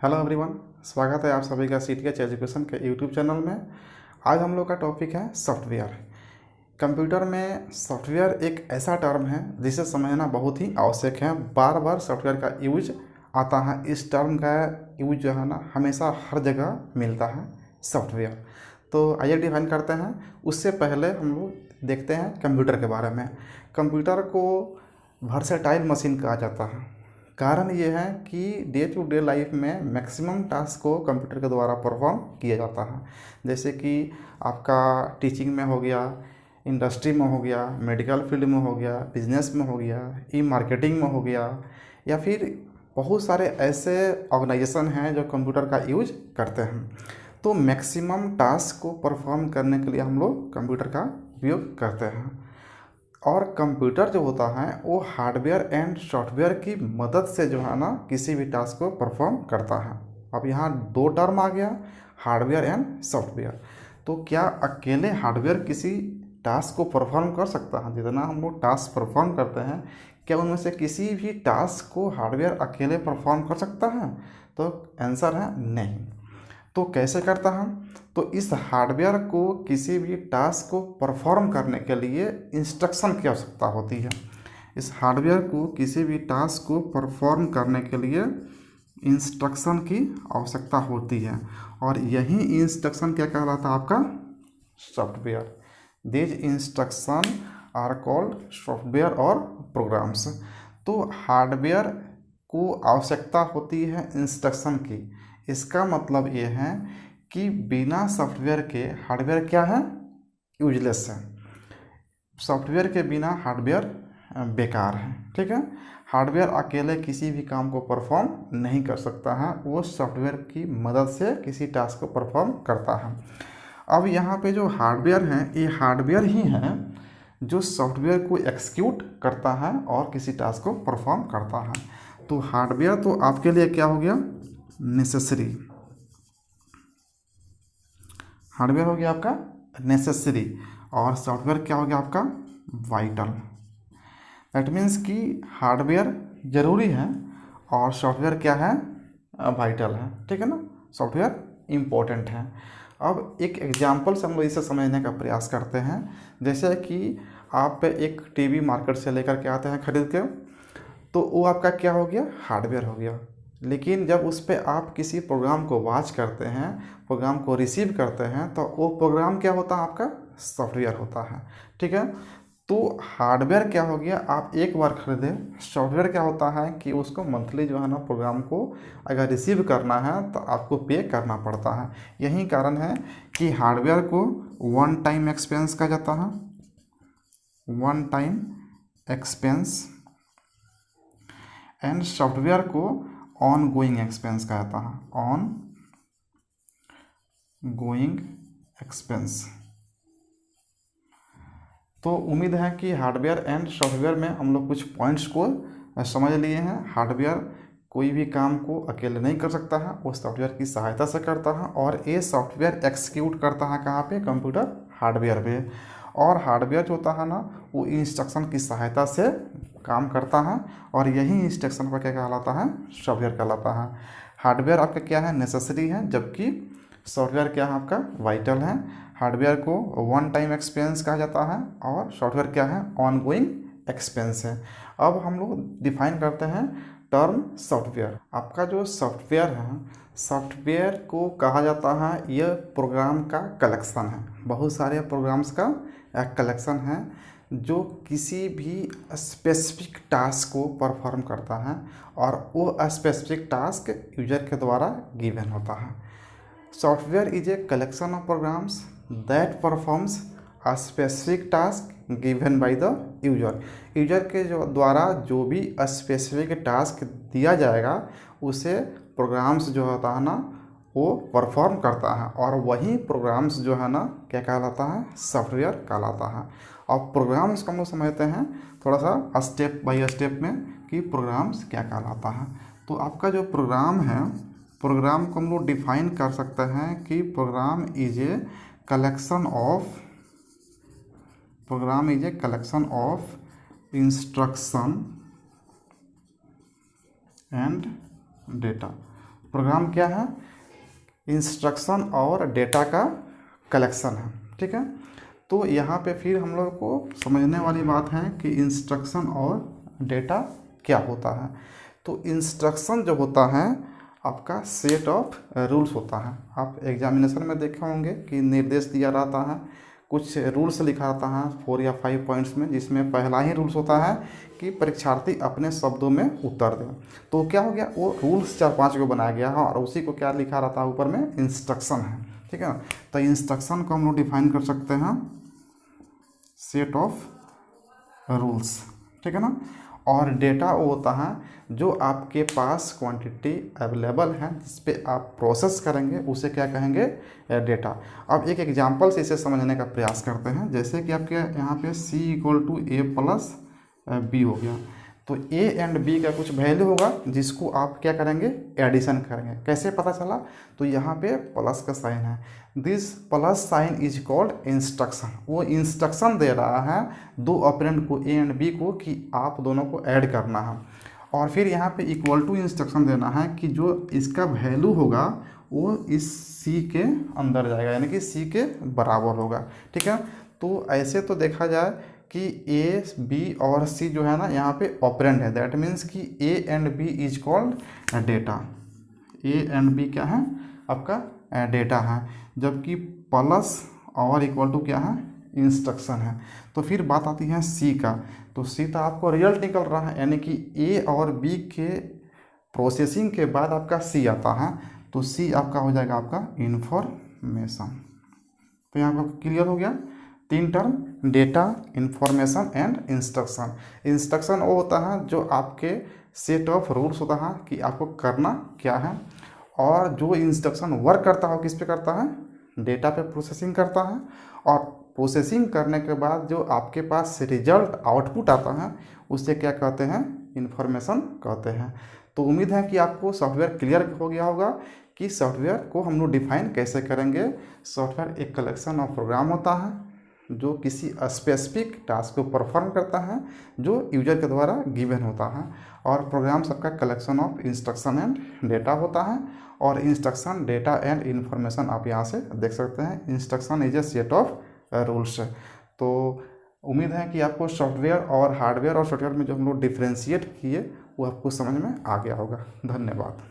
Hello everyone, स्वागत है आप सभी का CTH एजुकेशन के यूट्यूब चैनल में। आज हम लोग का टॉपिक है सॉफ्टवेयर। कंप्यूटर में सॉफ्टवेयर एक ऐसा टर्म है जिसे समझना बहुत ही आवश्यक है। बार बार सॉफ्टवेयर का यूज आता है। इस टर्म का यूज जो है ना हमेशा हर जगह मिलता है सॉफ्टवेयर। तो आइए डिफाइन करते हैं। उससे पहले हम लोग देखते हैं कंप्यूटर के बारे में। कंप्यूटर को वर्सेटाइल मशीन कहा जाता है। कारण ये है कि डे टू डे लाइफ में मैक्सिमम टास्क को कंप्यूटर के द्वारा परफॉर्म किया जाता है। जैसे कि आपका टीचिंग में हो गया, इंडस्ट्री में हो गया, मेडिकल फील्ड में हो गया, बिजनेस में हो गया, ई मार्केटिंग में हो गया, या फिर बहुत सारे ऐसे ऑर्गेनाइजेशन हैं जो कंप्यूटर का यूज करते हैं। तो मैक्सिमम टास्क को परफॉर्म करने के लिए हम लोग कंप्यूटर का उपयोग करते हैं। और कंप्यूटर जो होता है वो हार्डवेयर एंड सॉफ्टवेयर की मदद से जो है ना किसी भी टास्क को परफॉर्म करता है। अब यहाँ दो टर्म आ गया, हार्डवेयर एंड सॉफ्टवेयर। तो क्या अकेले हार्डवेयर किसी टास्क को परफॉर्म कर सकता है? जितना हम लोग टास्क परफॉर्म करते हैं, क्या उनमें से किसी भी टास्क को हार्डवेयर अकेले परफॉर्म कर सकता है? तो आंसर है नहीं। तो कैसे करता है? तो इस हार्डवेयर को किसी भी टास्क को परफॉर्म करने के लिए इंस्ट्रक्शन की आवश्यकता होती है। इस हार्डवेयर को किसी भी टास्क को परफॉर्म करने के लिए इंस्ट्रक्शन की आवश्यकता होती है, और यही इंस्ट्रक्शन क्या कहलाता है? आपका software. This instruction are called software और प्रोग्राम्स। तो हार्डवेयर को आवश्यकता होती है इंस्ट्रक्शन की। इसका मतलब ये है कि बिना सॉफ्टवेयर के हार्डवेयर क्या है? यूजलेस है। सॉफ्टवेयर के बिना हार्डवेयर बेकार है। ठीक है। हार्डवेयर अकेले किसी भी काम को परफॉर्म नहीं कर सकता है, वो सॉफ्टवेयर की मदद से किसी टास्क को परफॉर्म करता है। अब यहाँ पे जो हार्डवेयर है, ये हार्डवेयर ही है जो सॉफ्टवेयर को एक्सिक्यूट करता है और किसी टास्क को परफॉर्म करता है। तो हार्डवेयर तो आपके लिए क्या हो गया? नेसेसरी। हार्डवेयर हो गया आपका नेसेसरी, और सॉफ्टवेयर क्या हो गया आपका? वाइटल। दैट मीन्स कि हार्डवेयर ज़रूरी है और सॉफ्टवेयर क्या है? वाइटल है। ठीक है ना, सॉफ्टवेयर इम्पोर्टेंट है। अब एक एग्जांपल से हम लोग इसे समझने का प्रयास करते हैं। जैसे कि आप एक टीवी मार्केट से लेकर के आते हैं खरीद के, तो वो आपका क्या हो गया? हार्डवेयर हो गया। लेकिन जब उस पर आप किसी प्रोग्राम को वॉच करते हैं, प्रोग्राम को रिसीव करते हैं, तो वो प्रोग्राम क्या होता है? आपका सॉफ्टवेयर होता है। ठीक है। तो हार्डवेयर क्या हो गया? आप एक बार खरीदे। सॉफ्टवेयर क्या होता है कि उसको मंथली जो है ना प्रोग्राम को अगर रिसीव करना है तो आपको पे करना पड़ता है। यही कारण है कि हार्डवेयर को वन टाइम एक्सपेंस कहा जाता है। One time expense. And software को ऑन गोइंग एक्सपेंस कहा जाता है। On going expense. तो उम्मीद है कि हार्डवेयर एंड सॉफ्टवेयर में हम लोग कुछ पॉइंट्स को समझ लिए हैं। हार्डवेयर कोई भी काम को अकेले नहीं कर सकता है, वो सॉफ्टवेयर की सहायता से करता है, और ये सॉफ्टवेयर एक्सिक्यूट करता है कहाँ पे? कंप्यूटर हार्डवेयर पे। और हार्डवेयर जो होता है ना वो इंस्ट्रक्शन की सहायता से काम करता है, और यही इंस्ट्रक्शन पर क्या कहलाता है? सॉफ्टवेयर कहलाता है। हार्डवेयर आपका क्या है? नेसेसरी है, जबकि सॉफ्टवेयर क्या है? आपका वाइटल है। हार्डवेयर को वन टाइम एक्सपेंस कहा जाता है, और सॉफ्टवेयर क्या है? ऑन गोइंग एक्सपेंस है। अब हम लोग डिफाइन करते हैं टर्म सॉफ्टवेयर। आपका जो सॉफ्टवेयर है, सॉफ्टवेयर को कहा जाता है यह प्रोग्राम का कलेक्शन है। बहुत सारे प्रोग्राम्स का एक कलेक्शन है जो किसी भी स्पेसिफिक टास्क को परफॉर्म करता है, और वो स्पेसिफिक टास्क यूजर के द्वारा गिवन होता है। Software is a collection of programs that performs a specific task given by the user. User के जो द्वारा जो भी स्पेसिफिक टास्क दिया जाएगा उसे प्रोग्राम्स जो होता है ना वो परफॉर्म करता है, और वही प्रोग्राम्स जो है ना क्या कहलाता है? सॉफ्टवेयर कहलाता है। अब प्रोग्राम्स को हम लोग समझते हैं थोड़ा सा स्टेप बाय स्टेप में कि प्रोग्राम्स क्या कहलाता है। तो आपका जो प्रोग्राम है, प्रोग्राम को हम लोग डिफाइन कर सकते हैं कि program is a collection of instruction and data. Program क्या है? इंस्ट्रक्शन और डेटा का कलेक्शन है। ठीक है, तो यहाँ पे फिर हम लोग को समझने वाली बात है कि इंस्ट्रक्शन और डेटा क्या होता है। तो इंस्ट्रक्शन जो होता है आपका सेट ऑफ रूल्स होता है। आप एग्जामिनेशन में देखे होंगे कि निर्देश दिया रहता है, कुछ रूल्स लिखा रहता है 4 या 5 पॉइंट्स में, जिसमें पहला ही रूल्स होता है कि परीक्षार्थी अपने शब्दों में उत्तर दें। तो क्या हो गया, वो रूल्स 4-5 को बनाया गया है और उसी को क्या लिखा रहता है ऊपर में, इंस्ट्रक्शन है। ठीक है ना, तो इंस्ट्रक्शन को हम लोग डिफाइन कर सकते हैं सेट ऑफ रूल्स। ठीक है ना, और डेटा वो होता है जो आपके पास क्वांटिटी अवेलेबल है जिस पे आप प्रोसेस करेंगे, उसे क्या कहेंगे, डेटा। अब एक एग्जांपल से इसे समझने का प्रयास करते हैं। जैसे कि आपके यहाँ पे C = A + B हो गया, तो A एंड B का कुछ वैल्यू होगा जिसको आप क्या करेंगे, एडिशन करेंगे। कैसे पता चला, तो यहाँ पे प्लस का साइन है, this plus sign is called instruction. वो इंस्ट्रक्शन दे रहा है दो ऑपरेंड को A एंड B को कि आप दोनों को ऐड करना है। और फिर यहाँ पे इक्वल टू इंस्ट्रक्शन देना है कि जो इसका वैल्यू होगा वो इस C के अंदर जाएगा, यानी कि C के बराबर होगा। ठीक है, तो ऐसे तो देखा जाए कि A, B और C जो है ना यहाँ पे ऑपरेंड है, दैट मीन्स कि A and B is called data. A and B क्या है, आपका डेटा है, जबकि प्लस और इक्वल टू क्या है, इंस्ट्रक्शन है। तो फिर बात आती है C का, तो C तो आपको रिजल्ट निकल रहा है, यानी कि A और B के प्रोसेसिंग के बाद आपका C आता है, तो C आपका हो जाएगा आपका इंफॉर्मेशन। तो यहाँ पर क्लियर हो गया 3 term, data, information and instruction. Instruction वो होता है जो आपके सेट ऑफ रूल्स होता है कि आपको करना क्या है, और जो इंस्ट्रक्शन वर्क करता है किस पे करता है, डेटा पे प्रोसेसिंग करता है, और प्रोसेसिंग करने के बाद जो आपके पास रिजल्ट आउटपुट आता है उसे क्या कहते हैं, इंफॉर्मेशन कहते हैं। तो उम्मीद है कि आपको सॉफ्टवेयर क्लियर हो गया होगा कि सॉफ्टवेयर को हम लोग डिफाइन कैसे करेंगे। सॉफ्टवेयर एक कलेक्शन ऑफ प्रोग्राम होता है जो किसी स्पेसिफिक टास्क को परफॉर्म करता है जो यूजर के द्वारा गिवन होता है, और प्रोग्राम सबका collection of instruction and data होता है। और इंस्ट्रक्शन, डेटा एंड इंफॉर्मेशन आप यहाँ से देख सकते हैं। Instruction is a set of rules. तो उम्मीद है कि आपको सॉफ्टवेयर और हार्डवेयर और सॉफ्टवेयर में जो हम लोग डिफ्रेंशिएट किए वो आपको समझ में आ गया होगा। धन्यवाद।